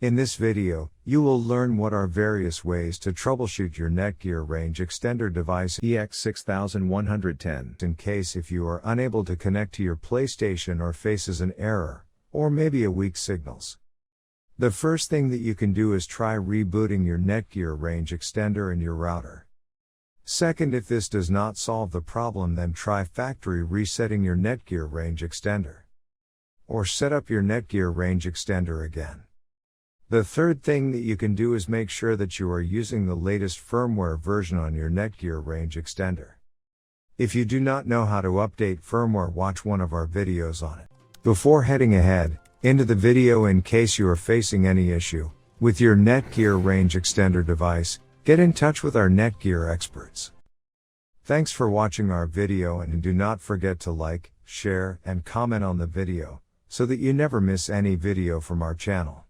In this video, you will learn what are various ways to troubleshoot your Netgear Range Extender device EX6110 in case if you are unable to connect to your PlayStation or faces an error, or maybe a weak signals. The first thing that you can do is try rebooting your Netgear Range Extender and your router. Second, if this does not solve the problem, then try factory resetting your Netgear Range Extender. Or set up your Netgear Range Extender again. The third thing that you can do is make sure that you are using the latest firmware version on your Netgear Range Extender. If you do not know how to update firmware, watch one of our videos on it. Before heading ahead into the video, in case you are facing any issue with your Netgear Range Extender device, get in touch with our Netgear experts. Thanks for watching our video, and do not forget to like, share, and comment on the video, so that you never miss any video from our channel.